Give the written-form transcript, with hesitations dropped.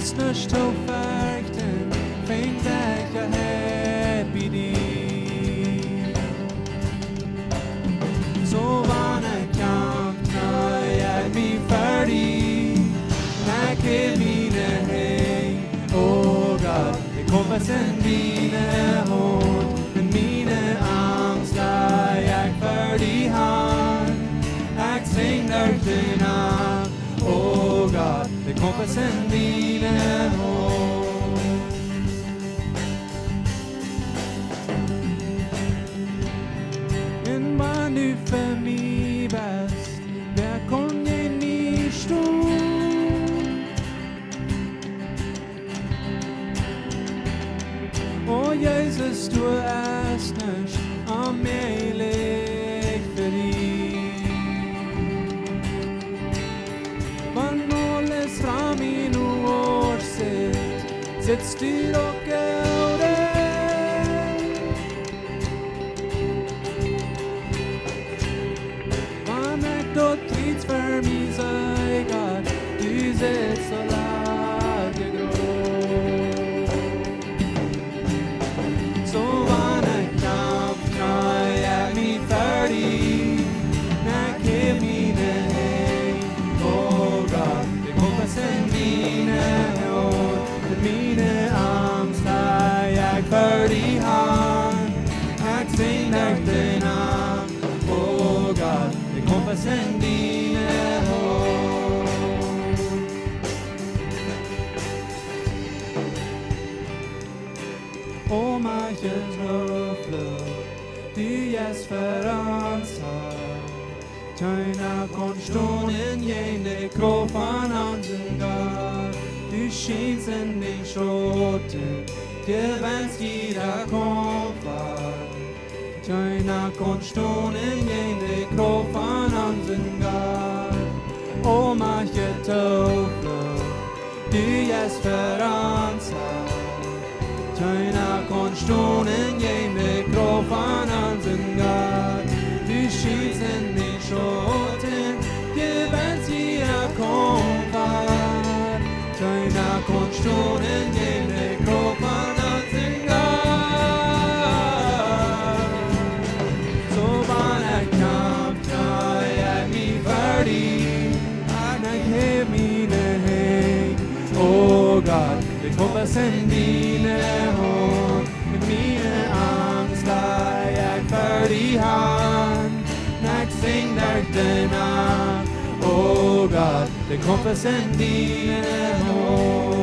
snurst to verkten, fängt jag happy di. Så vanna kamp när jag blir färdig, när kan mina hej, oh God, det kommer sen dina hånd, men mina angster jag färdig han, jag sängar dina, oh God, det kommer sen dina hånd. En man nu för mig bäst, där kongen i stod. Och Jesus, du är snörs av mig lägg för dig. Man hålles fram i något sätt styr och öde. Man är och trits för mig öga, du ser så lage grå. Så vanna kamp när jag blir färdig, när kan mina hej, oh God, det kommer sen mina år, mina angster jag färdig han, jag sängar dina, oh God, det kommer sen dina år. Och marken tröflor, du gäst för ansvar. Tjöjna konstonen gängde kroppen andengar. Du skinsen din skjorten, till vänskira komfar. Tjöjna konstonen gängde kroppen andengar. Och marken tröflor, du gäst för ansvar. Tjöjna konstonen gängde kroppen andengar. Du skinsen din skjorten, till vänskira komfar. Tjöjna konstonen gängde kroppen andengar. Så vanna kamp när jag blir färdig, när jag mina hej, oh God, det kommer sen dina hånd, mina angster jag färdig han, när jag sängar dina, oh God, det kommer sen dina hånd.